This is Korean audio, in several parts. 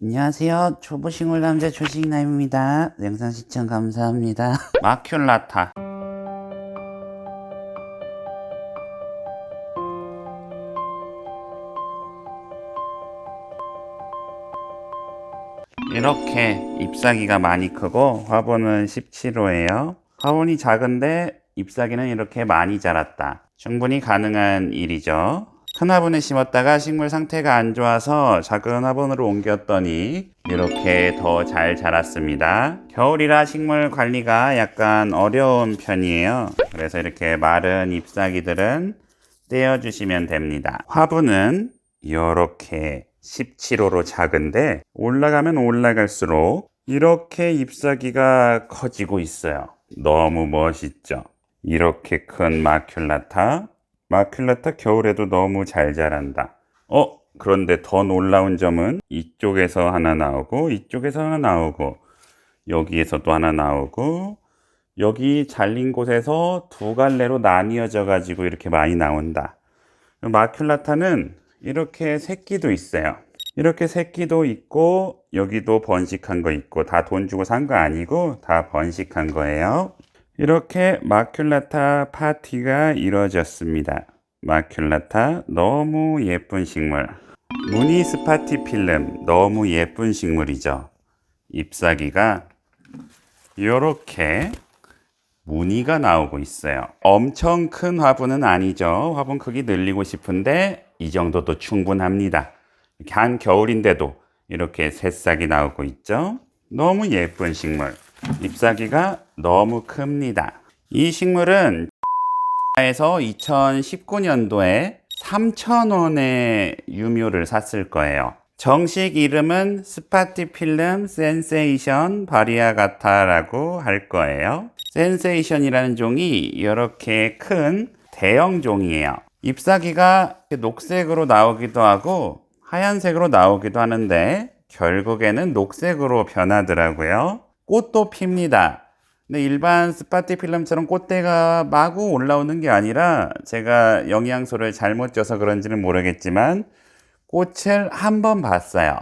안녕하세요. 초보식물 남자 초식남입니다. 영상 시청 감사합니다. 마큘라타. 이렇게 잎사귀가 많이 크고 화분은 17호예요. 화분이 작은데 잎사귀는 이렇게 많이 자랐다. 충분히 가능한 일이죠. 큰 화분에 심었다가 식물 상태가 안 좋아서 작은 화분으로 옮겼더니 이렇게 더 잘 자랐습니다. 겨울이라 식물 관리가 약간 어려운 편이에요. 그래서 이렇게 마른 잎사귀들은 떼어주시면 됩니다. 화분은 이렇게 17호로 작은데 올라가면 올라갈수록 이렇게 잎사귀가 커지고 있어요. 너무 멋있죠? 이렇게 큰 마큘라타 겨울에도 너무 잘 자란다. 그런데 더 놀라운 점은 이쪽에서 하나 나오고 이쪽에서 하나 나오고 여기에서 또 하나 나오고 여기 잘린 곳에서 두 갈래로 나뉘어져 가지고 이렇게 많이 나온다. 마큘라타는 이렇게 새끼도 있어요. 이렇게 새끼도 있고 여기도 번식한 거 있고 다 돈 주고 산 거 아니고 다 번식한 거예요. 이렇게 마큘라타 파티가 이루어졌습니다. 마큘라타 너무 예쁜 식물. 무늬 스파티필름 너무 예쁜 식물이죠. 잎사귀가 이렇게 무늬가 나오고 있어요. 엄청 큰 화분은 아니죠. 화분 크기 늘리고 싶은데 이 정도도 충분합니다. 이렇게 한겨울인데도 이렇게 새싹이 나오고 있죠. 너무 예쁜 식물. 잎사귀가 너무 큽니다. 이 식물은 에서 2019년도에 3,000원에 유묘를 샀을 거예요. 정식 이름은 스파티필름 센세이션 바리아가타라고 할 거예요. 센세이션이라는 종이 이렇게 큰 대형 종이에요. 잎사귀가 녹색으로 나오기도 하고 하얀색으로 나오기도 하는데 결국에는 녹색으로 변하더라고요. 꽃도 핍니다. 근데 일반 스파티필름처럼 꽃대가 마구 올라오는 게 아니라 제가 영양소를 잘못 줘서 그런지는 모르겠지만 꽃을 한 번 봤어요.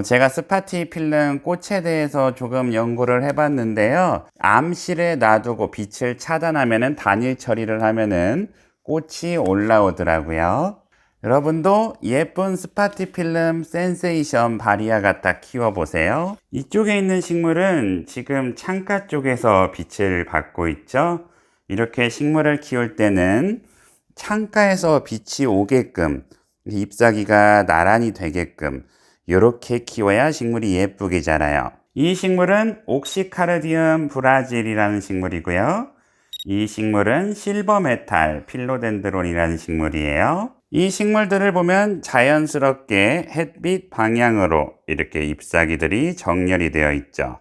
제가 스파티필름 꽃에 대해서 조금 연구를 해봤는데요. 암실에 놔두고 빛을 차단하면은 단일 처리를 하면은 꽃이 올라오더라고요. 여러분도 예쁜 스파티필름 센세이션 바리아가타 키워보세요. 이쪽에 있는 식물은 지금 창가 쪽에서 빛을 받고 있죠. 이렇게 식물을 키울 때는 창가에서 빛이 오게끔 잎사귀가 나란히 되게끔 이렇게 키워야 식물이 예쁘게 자라요. 이 식물은 옥시카르디움 브라질이라는 식물이고요. 이 식물은 실버메탈 필로덴드론이라는 식물이에요. 이 식물들을 보면 자연스럽게 햇빛 방향으로 이렇게 잎사귀들이 정렬이 되어 있죠.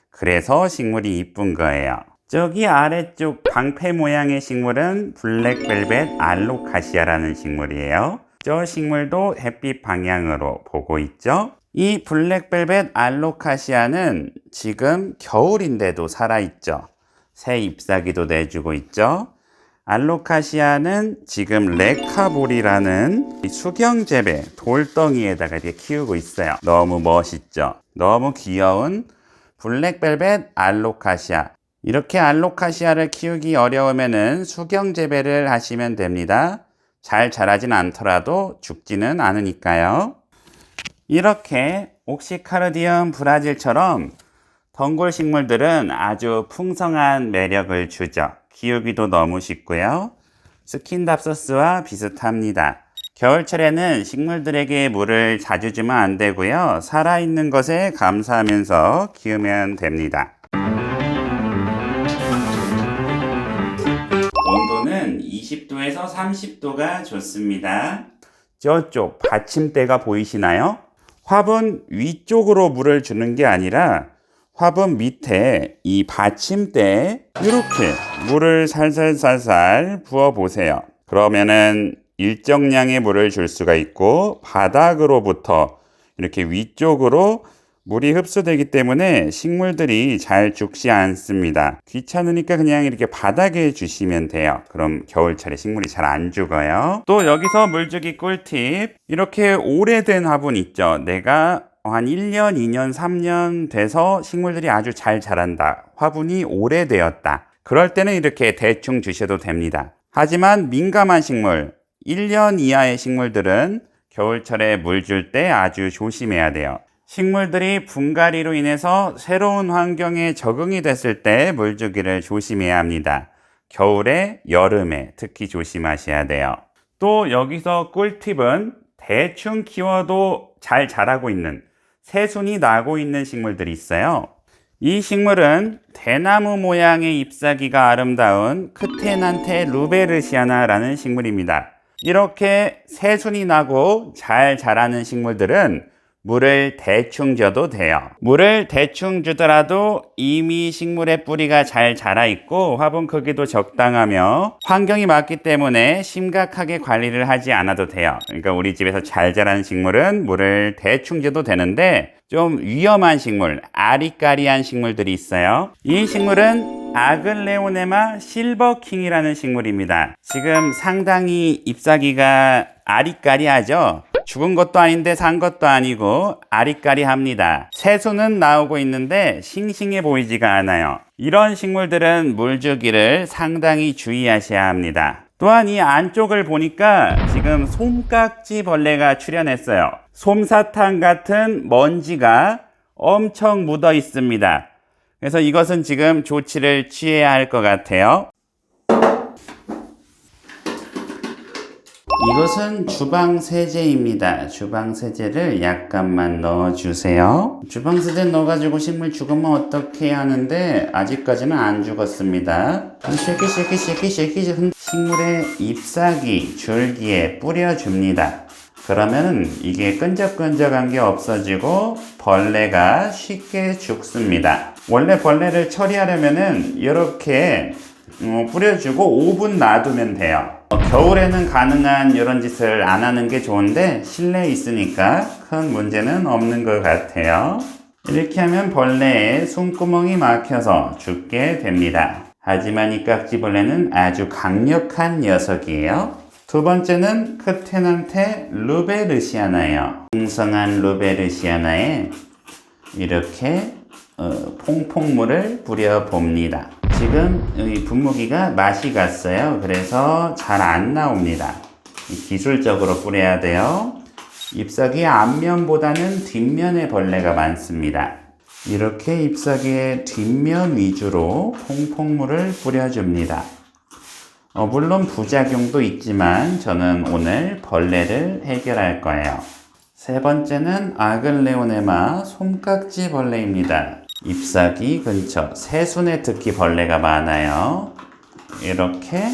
그래서 식물이 이쁜 거예요. 저기 아래쪽 방패 모양의 식물은 블랙벨벳 알로카시아라는 식물이에요. 저 식물도 햇빛 방향으로 보고 있죠. 이 블랙벨벳 알로카시아는 지금 겨울인데도 살아있죠. 새 잎사귀도 내주고 있죠. 알로카시아는 지금 레카볼이라는 수경재배 돌덩이에다가 이렇게 키우고 있어요. 너무 멋있죠? 너무 귀여운 블랙벨벳 알로카시아. 이렇게 알로카시아를 키우기 어려우면은 수경재배를 하시면 됩니다. 잘 자라진 않더라도 죽지는 않으니까요. 이렇게 옥시카르디움 브라질처럼 덩굴 식물들은 아주 풍성한 매력을 주죠. 키우기도 너무 쉽고요. 스킨답서스와 비슷합니다. 겨울철에는 식물들에게 물을 자주 주면 안 되고요. 살아있는 것에 감사하면서 키우면 됩니다. 온도는 20도에서 30도가 좋습니다. 저쪽 받침대가 보이시나요? 화분 위쪽으로 물을 주는 게 아니라 화분 밑에 이 받침대에 이렇게 물을 살살살살 부어 보세요. 그러면은 일정량의 물을 줄 수가 있고 바닥으로부터 이렇게 위쪽으로 물이 흡수되기 때문에 식물들이 잘 죽지 않습니다. 귀찮으니까 그냥 이렇게 바닥에 주시면 돼요. 그럼 겨울철에 식물이 잘 안 죽어요. 또 여기서 물주기 꿀팁. 이렇게 오래된 화분 있죠. 내가 한 1년, 2년, 3년 돼서 식물들이 아주 잘 자란다. 화분이 오래되었다. 그럴 때는 이렇게 대충 주셔도 됩니다. 하지만 민감한 식물, 1년 이하의 식물들은 겨울철에 물 줄 때 아주 조심해야 돼요. 식물들이 분갈이로 인해서 새로운 환경에 적응이 됐을 때 물 주기를 조심해야 합니다. 겨울에, 여름에 특히 조심하셔야 돼요. 또 여기서 꿀팁은 대충 키워도 잘 자라고 있는, 새순이 나고 있는 식물들이 있어요. 이 식물은 대나무 모양의 잎사귀가 아름다운 크테난테 루베르시아나라는 식물입니다. 이렇게 새순이 나고 잘 자라는 식물들은 물을 대충 줘도 돼요. 물을 대충 주더라도 이미 식물의 뿌리가 잘 자라 있고 화분 크기도 적당하며 환경이 맞기 때문에 심각하게 관리를 하지 않아도 돼요. 그러니까 우리 집에서 잘 자라는 식물은 물을 대충 줘도 되는데 좀 위험한 식물, 아리까리한 식물들이 있어요. 이 식물은 아글레오네마 실버킹이라는 식물입니다. 지금 상당히 잎사귀가 아리까리하죠? 죽은 것도 아닌데 산 것도 아니고 아리까리합니다. 새순은 나오고 있는데 싱싱해 보이지가 않아요. 이런 식물들은 물 주기를 상당히 주의하셔야 합니다. 또한 이 안쪽을 보니까 지금 솜깍지 벌레가 출현했어요. 솜사탕 같은 먼지가 엄청 묻어 있습니다. 그래서 이것은 지금 조치를 취해야 할 것 같아요. 이것은 주방세제입니다. 주방세제를 약간만 넣어주세요. 주방세제 넣어가지고 식물 죽으면 어떻게 하는데 아직까지는 안 죽었습니다. 쉐키 식물의 잎사귀, 줄기에 뿌려줍니다. 그러면 이게 끈적끈적한 게 없어지고 벌레가 쉽게 죽습니다. 원래 벌레를 처리하려면은 이렇게 뿌려주고 5분 놔두면 돼요. 겨울에는 가능한 이런 짓을 안 하는 게 좋은데 실내에 있으니까 큰 문제는 없는 것 같아요. 이렇게 하면 벌레에 숨구멍이 막혀서 죽게 됩니다. 하지만 이 깍지벌레는 아주 강력한 녀석이에요. 두 번째는 크테난테 루베르시아나예요. 풍성한 루베르시아나에 이렇게 퐁퐁물을 뿌려봅니다. 지금 이 분무기가 맛이 갔어요. 그래서 잘 안 나옵니다. 기술적으로 뿌려야 돼요. 잎사귀 앞면보다는 뒷면에 벌레가 많습니다. 이렇게 잎사귀의 뒷면 위주로 퐁퐁물을 뿌려줍니다. 물론 부작용도 있지만 저는 오늘 벌레를 해결할 거예요. 세 번째는 아글레오네마 솜깍지 벌레입니다. 잎사귀 근처, 새순에 특히 벌레가 많아요. 이렇게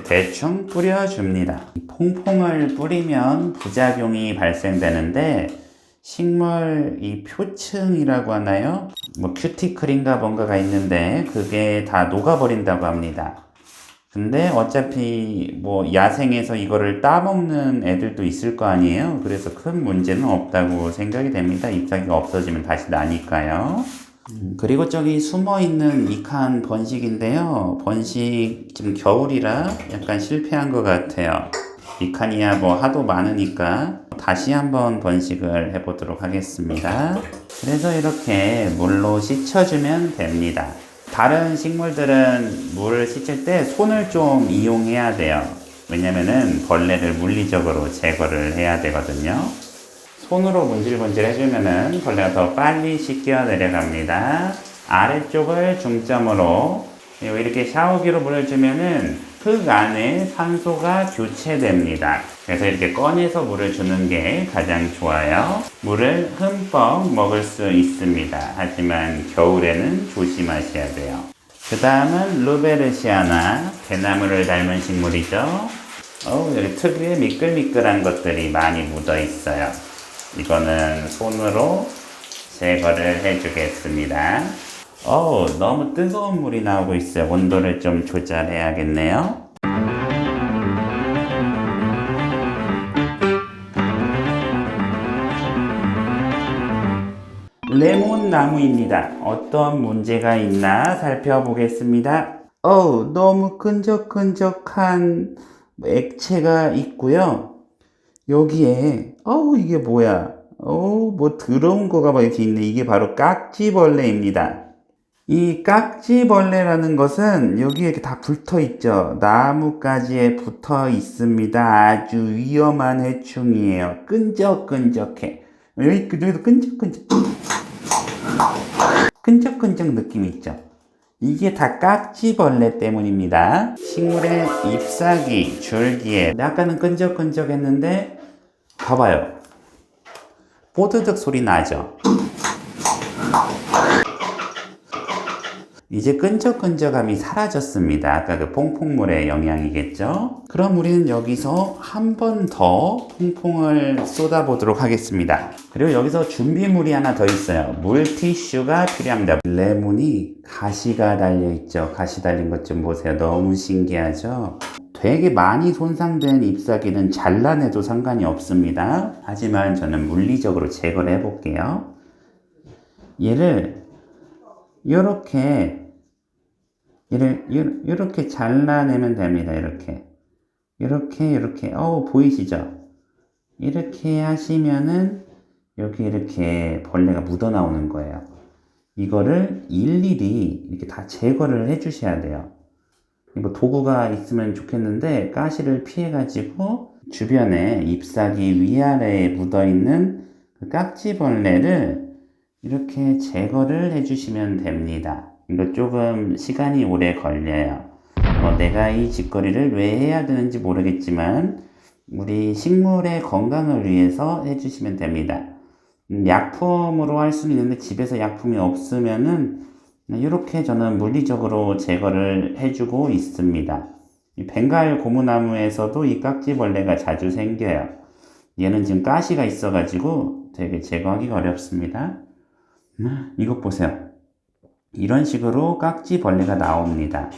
대충 뿌려줍니다. 퐁퐁을 뿌리면 부작용이 발생되는데 식물 이 표층이라고 하나요? 큐티클인가 뭔가가 있는데 그게 다 녹아버린다고 합니다. 근데 어차피 야생에서 이거를 따먹는 애들도 있을 거 아니에요. 그래서 큰 문제는 없다고 생각이 됩니다. 잎사귀가 없어지면 다시 나니까요. 그리고 저기 숨어있는 이칸 번식인데요. 번식 지금 겨울이라 약간 실패한 것 같아요. 이칸이야 하도 많으니까 다시 한번 번식을 해보도록 하겠습니다. 그래서 이렇게 물로 씻어주면 됩니다. 다른 식물들은 물을 씻을 때 손을 좀 이용해야 돼요. 왜냐면은 벌레를 물리적으로 제거를 해야 되거든요. 손으로 문질문질 해주면은 벌레가 더 빨리 씻겨 내려갑니다. 아래쪽을 중점으로 이렇게 샤워기로 물을 주면은 흙 안에 산소가 교체됩니다. 그래서 이렇게 꺼내서 물을 주는 게 가장 좋아요. 물을 흠뻑 먹을 수 있습니다. 하지만 겨울에는 조심하셔야 돼요. 그 다음은 루베르시아나, 대나무를 닮은 식물이죠. 여기 특유의 미끌미끌한 것들이 많이 묻어 있어요. 이거는 손으로 제거를 해주겠습니다. 너무 뜨거운 물이 나오고 있어요. 온도를 좀 조절해야겠네요. 레몬 나무입니다. 어떤 문제가 있나 살펴보겠습니다. 너무 끈적끈적한 액체가 있고요. 여기에 이게 뭐야? 뭐 더러운 거가 막 이렇게 있네. 이게 바로 깍지벌레입니다. 이 깍지벌레라는 것은 여기에 이렇게 다 붙어 있죠. 나뭇가지에 붙어 있습니다. 아주 위험한 해충이에요. 끈적끈적해. 여기도 끈적끈적 느낌이 있죠. 이게 다 깍지벌레 때문입니다. 식물의 잎사귀, 줄기에 아까는 끈적끈적했는데 봐봐요. 뽀드득 소리 나죠. 이제 끈적끈적함이 사라졌습니다. 아까 그 퐁퐁물의 영향이겠죠? 그럼 우리는 여기서 한 번 더 퐁퐁을 쏟아보도록 하겠습니다. 그리고 여기서 준비물이 하나 더 있어요. 물티슈가 필요합니다. 레몬이 가시가 달려있죠. 가시 달린 것 좀 보세요. 너무 신기하죠? 되게 많이 손상된 잎사귀는 잘라내도 상관이 없습니다. 하지만 저는 물리적으로 제거를 해볼게요. 얘를 이렇게 잘라내면 됩니다. 이렇게 보이시죠? 이렇게 하시면은 여기 이렇게 벌레가 묻어 나오는 거예요. 이거를 일일이 이렇게 다 제거를 해 주셔야 돼요. 뭐 도구가 있으면 좋겠는데 가시를 피해 가지고 주변에 잎사귀 위아래에 묻어 있는 그 깍지벌레를 이렇게 제거를 해주시면 됩니다. 이거 조금 시간이 오래 걸려요. 내가 이 짓거리를 왜 해야 되는지 모르겠지만 우리 식물의 건강을 위해서 해주시면 됩니다. 약품으로 할 수는 있는데 집에서 약품이 없으면은 이렇게 저는 물리적으로 제거를 해주고 있습니다. 이 벵갈 고무나무에서도 이 깍지벌레가 자주 생겨요. 얘는 지금 가시가 있어가지고 되게 제거하기가 어렵습니다. 이것 보세요. 이런 식으로 깍지벌레가 나옵니다.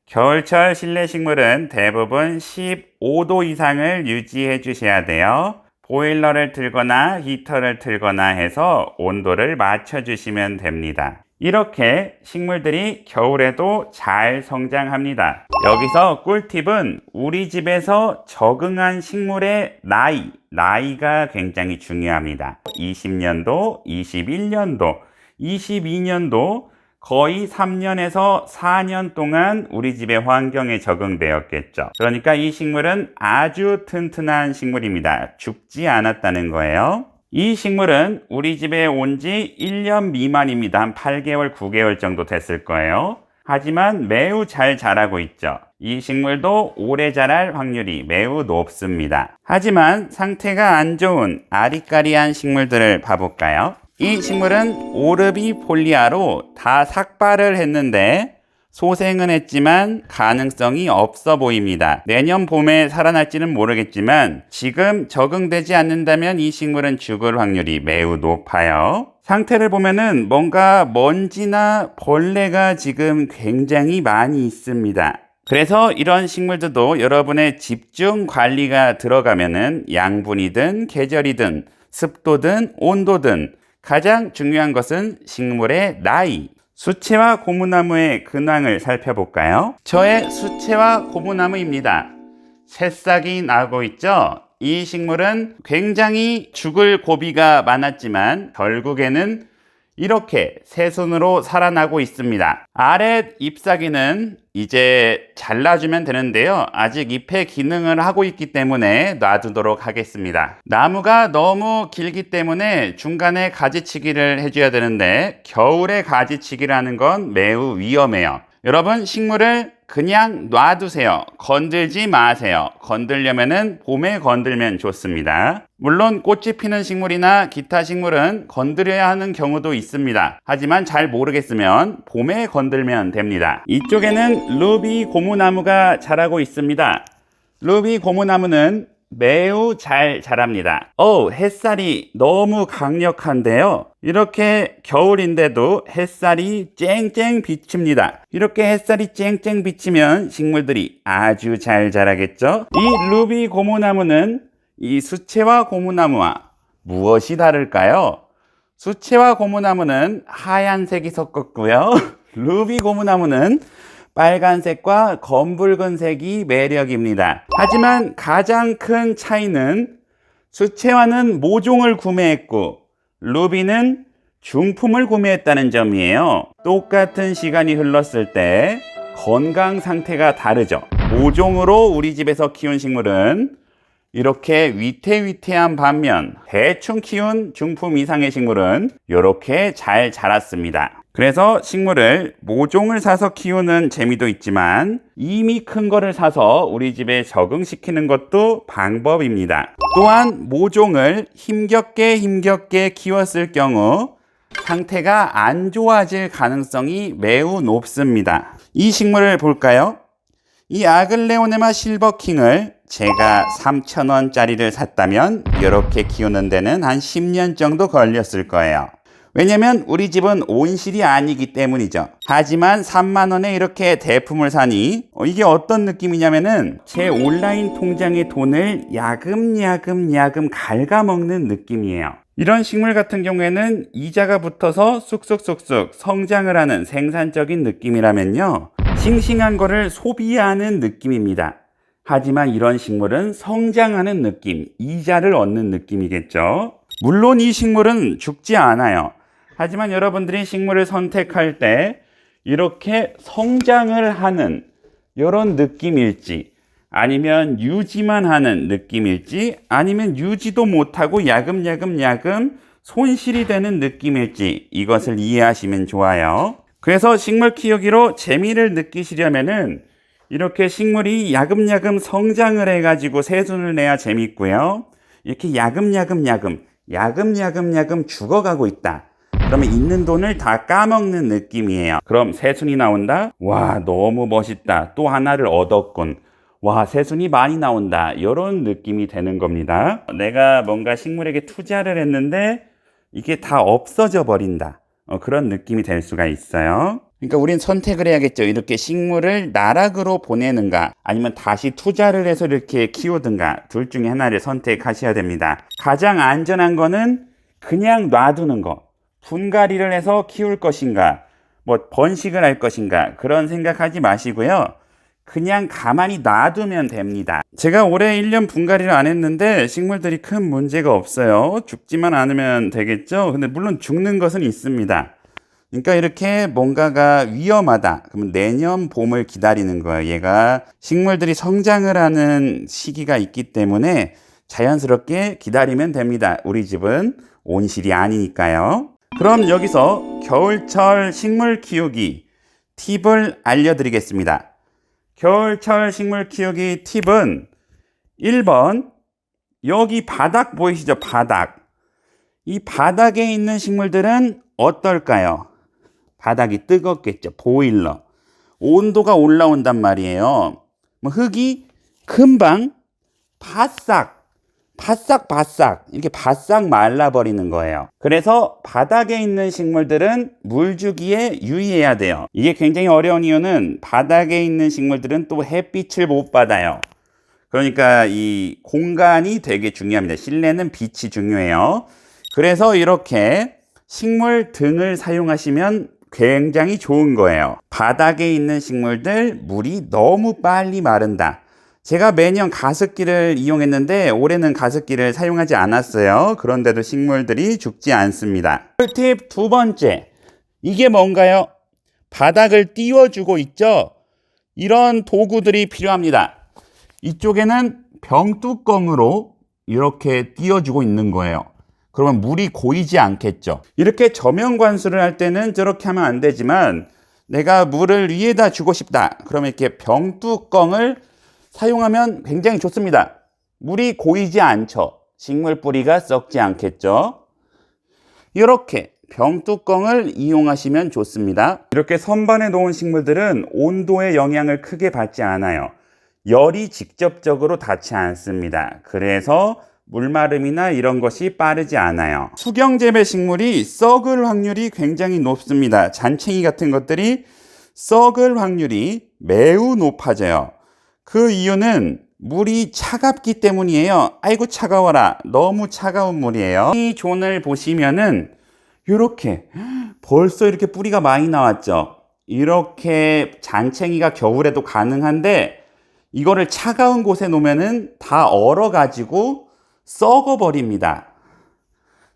겨울철 실내 식물은 대부분 15도 이상을 유지해 주셔야 돼요. 보일러를 틀거나 히터를 틀거나 해서 온도를 맞춰 주시면 됩니다. 이렇게 식물들이 겨울에도 잘 성장합니다. 여기서 꿀팁은 우리 집에서 적응한 식물의 나이가 굉장히 중요합니다. 20년도, 21년도, 22년도 거의 3년에서 4년 동안 우리 집의 환경에 적응되었겠죠. 그러니까 이 식물은 아주 튼튼한 식물입니다. 죽지 않았다는 거예요. 이 식물은 우리 집에 온 지 1년 미만입니다. 한 8개월, 9개월 정도 됐을 거예요. 하지만 매우 잘 자라고 있죠. 이 식물도 오래 자랄 확률이 매우 높습니다. 하지만 상태가 안 좋은 아리까리한 식물들을 봐볼까요? 이 식물은 오르비폴리아로 다 삭발을 했는데 소생은 했지만 가능성이 없어 보입니다. 내년 봄에 살아날지는 모르겠지만 지금 적응되지 않는다면 이 식물은 죽을 확률이 매우 높아요. 상태를 보면은 뭔가 먼지나 벌레가 지금 굉장히 많이 있습니다. 그래서 이런 식물들도 여러분의 집중 관리가 들어가면은 양분이든 계절이든 습도든 온도든 가장 중요한 것은 식물의 나이, 수채화 고무나무의 근황을 살펴볼까요? 저의 수채화 고무나무입니다. 새싹이 나고 있죠? 이 식물은 굉장히 죽을 고비가 많았지만 결국에는 이렇게 새순으로 살아나고 있습니다. 아래 잎사귀는 이제 잘라주면 되는데요. 아직 잎의 기능을 하고 있기 때문에 놔두도록 하겠습니다. 나무가 너무 길기 때문에 중간에 가지치기를 해줘야 되는데 겨울에 가지치기라는 건 매우 위험해요. 여러분 식물을 그냥 놔두세요. 건들지 마세요. 건들려면은 봄에 건들면 좋습니다. 물론 꽃이 피는 식물이나 기타 식물은 건드려야 하는 경우도 있습니다. 하지만 잘 모르겠으면 봄에 건들면 됩니다. 이쪽에는 루비 고무나무가 자라고 있습니다. 루비 고무나무는 매우 잘 자랍니다. 햇살이 너무 강력한데요. 이렇게 겨울인데도 햇살이 쨍쨍 비칩니다. 이렇게 햇살이 쨍쨍 비치면 식물들이 아주 잘 자라겠죠. 이 루비 고무나무는 이 수채화 고무나무와 무엇이 다를까요? 수채화 고무나무는 하얀색이 섞었고요. 루비 고무나무는 빨간색과 검붉은색이 매력입니다. 하지만 가장 큰 차이는 수채화는 모종을 구매했고 루비는 중품을 구매했다는 점이에요. 똑같은 시간이 흘렀을 때 건강 상태가 다르죠. 모종으로 우리 집에서 키운 식물은 이렇게 위태위태한 반면 대충 키운 중품 이상의 식물은 이렇게 잘 자랐습니다. 그래서 식물을 모종을 사서 키우는 재미도 있지만 이미 큰 거를 사서 우리 집에 적응시키는 것도 방법입니다. 또한 모종을 힘겹게 키웠을 경우 상태가 안 좋아질 가능성이 매우 높습니다. 이 식물을 볼까요? 이 아글레오네마 실버킹을 제가 3,000원짜리를 샀다면 이렇게 키우는 데는 한 10년 정도 걸렸을 거예요. 왜냐면 우리 집은 온실이 아니기 때문이죠. 하지만 3만 원에 이렇게 대품을 사니 이게 어떤 느낌이냐면은 제 온라인 통장의 돈을 야금야금 갉아먹는 느낌이에요. 이런 식물 같은 경우에는 이자가 붙어서 쑥쑥 성장을 하는 생산적인 느낌이라면요, 싱싱한 거를 소비하는 느낌입니다. 하지만 이런 식물은 성장하는 느낌, 이자를 얻는 느낌이겠죠. 물론 이 식물은 죽지 않아요. 하지만 여러분들이 식물을 선택할 때 이렇게 성장을 하는 이런 느낌일지, 아니면 유지만 하는 느낌일지, 아니면 유지도 못하고 야금야금 손실이 되는 느낌일지, 이것을 이해하시면 좋아요. 그래서 식물 키우기로 재미를 느끼시려면은 이렇게 식물이 야금야금 성장을 해가지고 새순을 내야 재밌고요. 이렇게 야금야금 죽어가고 있다. 그러면 있는 돈을 다 까먹는 느낌이에요. 그럼 새순이 나온다? 와, 너무 멋있다. 또 하나를 얻었군. 와, 새순이 많이 나온다. 이런 느낌이 되는 겁니다. 내가 뭔가 식물에게 투자를 했는데 이게 다 없어져 버린다. 그런 느낌이 될 수가 있어요. 그러니까 우린 선택을 해야겠죠. 이렇게 식물을 나락으로 보내는가, 아니면 다시 투자를 해서 이렇게 키우든가, 둘 중에 하나를 선택하셔야 됩니다. 가장 안전한 거는 그냥 놔두는 거. 분갈이를 해서 키울 것인가, 뭐 번식을 할 것인가, 그런 생각하지 마시고요. 그냥 가만히 놔두면 됩니다. 제가 올해 1년 분갈이를 안 했는데 식물들이 큰 문제가 없어요. 죽지만 않으면 되겠죠. 근데 물론 죽는 것은 있습니다. 그러니까 이렇게 뭔가가 위험하다, 그러면 내년 봄을 기다리는 거예요. 얘가 식물들이 성장을 하는 시기가 있기 때문에 자연스럽게 기다리면 됩니다. 우리 집은 온실이 아니니까요. 그럼 여기서 겨울철 식물 키우기 팁을 알려드리겠습니다. 겨울철 식물 키우기 팁은 1번, 여기 바닥 보이시죠? 바닥. 이 바닥에 있는 식물들은 어떨까요? 바닥이 뜨겁겠죠. 보일러. 온도가 올라온단 말이에요. 흙이 금방 바싹 이렇게 바싹 말라버리는 거예요. 그래서 바닥에 있는 식물들은 물 주기에 유의해야 돼요. 이게 굉장히 어려운 이유는 바닥에 있는 식물들은 또 햇빛을 못 받아요. 그러니까 이 공간이 되게 중요합니다. 실내는 빛이 중요해요. 그래서 이렇게 식물 등을 사용하시면 굉장히 좋은 거예요. 바닥에 있는 식물들 물이 너무 빨리 마른다. 제가 매년 가습기를 이용했는데 올해는 가습기를 사용하지 않았어요. 그런데도 식물들이 죽지 않습니다. 꿀팁 2번째. 이게 뭔가요? 바닥을 띄워주고 있죠? 이런 도구들이 필요합니다. 이쪽에는 병뚜껑으로 이렇게 띄워주고 있는 거예요. 그러면 물이 고이지 않겠죠. 이렇게 저면 관수를 할 때는 저렇게 하면 안 되지만 내가 물을 위에다 주고 싶다. 그러면 이렇게 병뚜껑을 사용하면 굉장히 좋습니다. 물이 고이지 않죠. 식물 뿌리가 썩지 않겠죠. 이렇게 병뚜껑을 이용하시면 좋습니다. 이렇게 선반에 놓은 식물들은 온도의 영향을 크게 받지 않아요. 열이 직접적으로 닿지 않습니다. 그래서 물마름이나 이런 것이 빠르지 않아요. 수경재배 식물이 썩을 확률이 굉장히 높습니다. 잔챙이 같은 것들이 썩을 확률이 매우 높아져요. 그 이유는 물이 차갑기 때문이에요. 아이고 차가워라. 너무 차가운 물이에요. 이 존을 보시면은 이렇게 벌써 이렇게 뿌리가 많이 나왔죠. 이렇게 잔챙이가 겨울에도 가능한데 이거를 차가운 곳에 놓으면은 다 얼어가지고 썩어버립니다.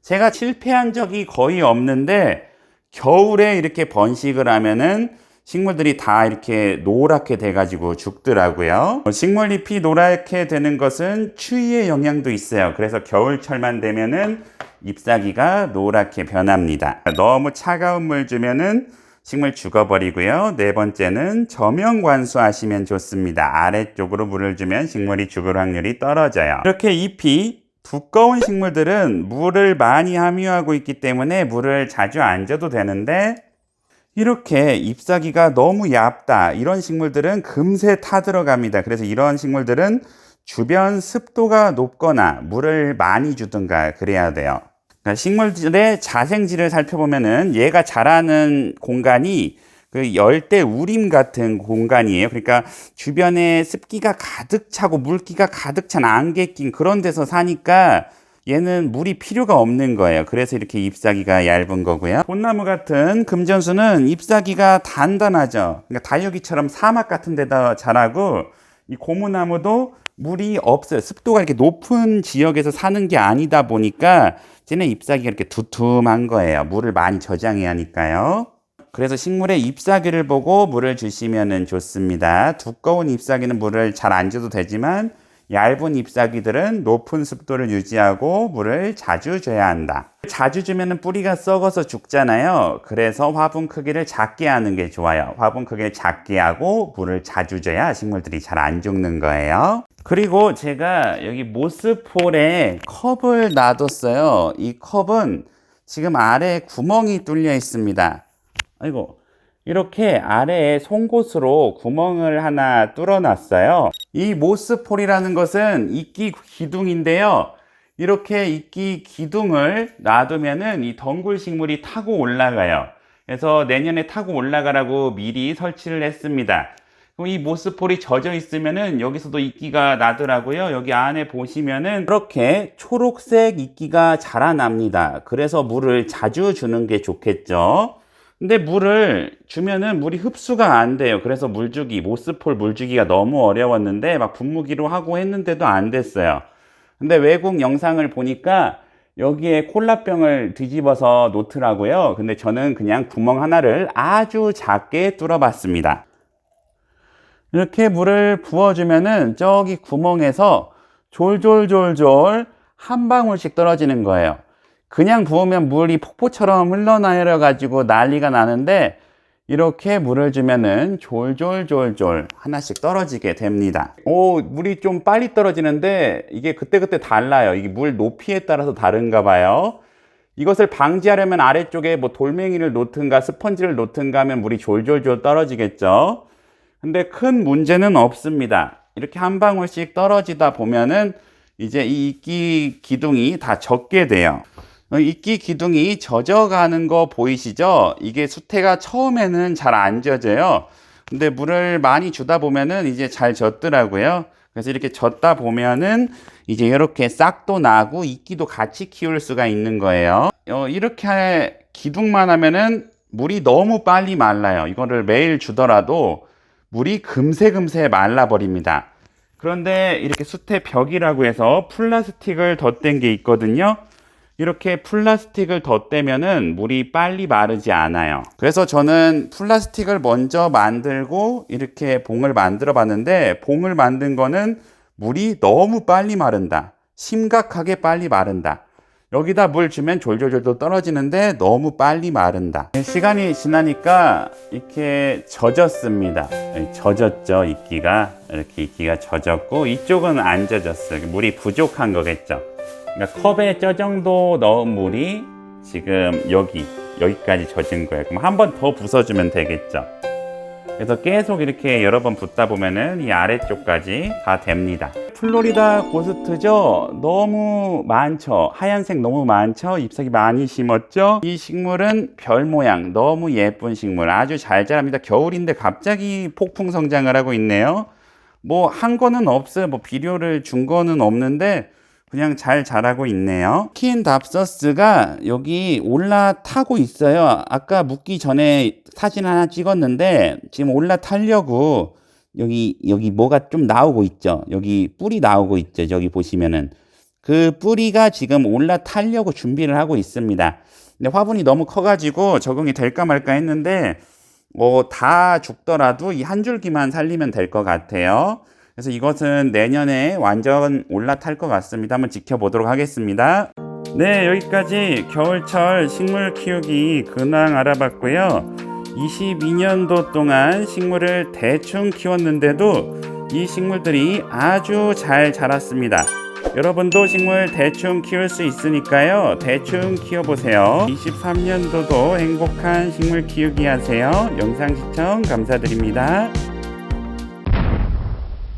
제가 실패한 적이 거의 없는데 겨울에 이렇게 번식을 하면은 식물들이 다 이렇게 노랗게 돼가지고 죽더라고요. 식물잎이 노랗게 되는 것은 추위의 영향도 있어요. 그래서 겨울철만 되면은 잎사귀가 노랗게 변합니다. 너무 차가운 물 주면은 식물 죽어버리고요. 네 번째는 저명 관수하시면 좋습니다. 아래쪽으로 물을 주면 식물이 죽을 확률이 떨어져요. 이렇게 잎이 두꺼운 식물들은 물을 많이 함유하고 있기 때문에 물을 자주 안 줘도 되는데 이렇게 잎사귀가 너무 얇다 이런 식물들은 금세 타들어갑니다. 그래서 이런 식물들은 주변 습도가 높거나 물을 많이 주든가 그래야 돼요. 그러니까 식물들의 자생지를 살펴보면은 얘가 자라는 공간이 그 열대 우림 같은 공간이에요. 그러니까 주변에 습기가 가득 차고 물기가 가득 찬 안개 낀 그런 데서 사니까 얘는 물이 필요가 없는 거예요. 그래서 이렇게 잎사귀가 얇은 거고요. 폿나무 같은 금전수는 잎사귀가 단단하죠. 그러니까 다육이처럼 사막 같은 데다 자라고 이 고무나무도 물이 없어요. 습도가 이렇게 높은 지역에서 사는 게 아니다 보니까 쟤네 잎사귀가 이렇게 두툼한 거예요. 물을 많이 저장해야 하니까요. 그래서 식물의 잎사귀를 보고 물을 주시면 좋습니다. 두꺼운 잎사귀는 물을 잘 안 줘도 되지만 얇은 잎사귀들은 높은 습도를 유지하고 물을 자주 줘야 한다. 자주 주면 뿌리가 썩어서 죽잖아요. 그래서 화분 크기를 작게 하는 게 좋아요. 화분 크기를 작게 하고 물을 자주 줘야 식물들이 잘 안 죽는 거예요. 그리고 제가 여기 모스폴에 컵을 놔뒀어요. 이 컵은 지금 아래에 구멍이 뚫려 있습니다. 아이고. 이렇게 아래에 송곳으로 구멍을 하나 뚫어놨어요. 이 모스폴이라는 것은 이끼 기둥인데요. 이렇게 이끼 기둥을 놔두면은 이 덩굴 식물이 타고 올라가요. 그래서 내년에 타고 올라가라고 미리 설치를 했습니다. 이 모스폴이 젖어 있으면은 여기서도 이끼가 나더라고요. 여기 안에 보시면은 이렇게 초록색 이끼가 자라납니다. 그래서 물을 자주 주는 게 좋겠죠. 근데 물을 주면은 물이 흡수가 안 돼요. 그래서 물주기, 모스폴 물주기가 너무 어려웠는데 막 분무기로 하고 했는데도 안 됐어요. 근데 외국 영상을 보니까 여기에 콜라병을 뒤집어서 놓더라고요. 근데 저는 그냥 구멍 하나를 아주 작게 뚫어봤습니다. 이렇게 물을 부어주면은 저기 구멍에서 졸졸졸졸 한 방울씩 떨어지는 거예요. 그냥 부으면 물이 폭포처럼 흘러내려 가지고 난리가 나는데 이렇게 물을 주면은 졸졸졸졸 하나씩 떨어지게 됩니다. 물이 좀 빨리 떨어지는데 이게 그때그때 달라요. 이게 물 높이에 따라서 다른가 봐요. 이것을 방지하려면 아래쪽에 뭐 돌멩이를 놓든가 스펀지를 놓든가 하면 물이 졸졸졸 떨어지겠죠. 근데 큰 문제는 없습니다. 이렇게 한 방울씩 떨어지다 보면은 이제 이 이끼 기둥이 다 젖게 돼요. 이끼 기둥이 젖어가는 거 보이시죠? 이게 수태가 처음에는 잘 안 젖어요. 근데 물을 많이 주다 보면은 이제 잘 젖더라고요. 그래서 이렇게 젖다 보면은 이제 이렇게 싹도 나고 이끼도 같이 키울 수가 있는 거예요. 이렇게 기둥만 하면은 물이 너무 빨리 말라요. 이거를 매일 주더라도 물이 금세 말라버립니다. 그런데 이렇게 수태 벽이라고 해서 플라스틱을 덧댄 게 있거든요. 이렇게 플라스틱을 덧대면은 물이 빨리 마르지 않아요. 그래서 저는 플라스틱을 먼저 만들고 이렇게 봉을 만들어 봤는데 봉을 만든 거는 물이 너무 빨리 마른다. 심각하게 빨리 마른다. 여기다 물 주면 졸졸졸 떨어지는데 너무 빨리 마른다. 시간이 지나니까 이렇게 젖었습니다. 젖었죠, 이끼가. 이렇게 이끼가 젖었고 이쪽은 안 젖었어요. 물이 부족한 거겠죠. 그러니까 컵에 저 정도 넣은 물이 지금 여기까지 젖은 거예요. 그럼 한 번 더 부숴주면 되겠죠. 그래서 계속 이렇게 여러 번 붓다 보면은 이 아래쪽까지 다 됩니다. 플로리다 고스트죠? 너무 많죠? 하얀색 너무 많죠? 잎사귀 많이 심었죠? 이 식물은 별 모양, 너무 예쁜 식물. 아주 잘 자랍니다. 겨울인데 갑자기 폭풍 성장을 하고 있네요. 뭐 한 거는 없어요. 뭐 비료를 준 거는 없는데 그냥 잘 자라고 있네요. 스킨답서스가 여기 올라타고 있어요. 아까 묻기 전에 사진 하나 찍었는데 지금 올라타려고 여기 뭐가 좀 나오고 있죠. 여기 뿌리 나오고 있죠. 저기 보시면은 그 뿌리가 지금 올라타려고 준비를 하고 있습니다. 근데 화분이 너무 커가지고 적응이 될까 말까 했는데 다 죽더라도 이 한 줄기만 살리면 될 것 같아요. 그래서 이것은 내년에 완전 올라탈 것 같습니다. 한번 지켜보도록 하겠습니다. 네, 여기까지 겨울철 식물 키우기 근황 알아봤고요. 22년도 동안 식물을 대충 키웠는데도 이 식물들이 아주 잘 자랐습니다. 여러분도 식물 대충 키울 수 있으니까요. 대충 키워보세요. 23년도도 행복한 식물 키우기 하세요. 영상 시청 감사드립니다.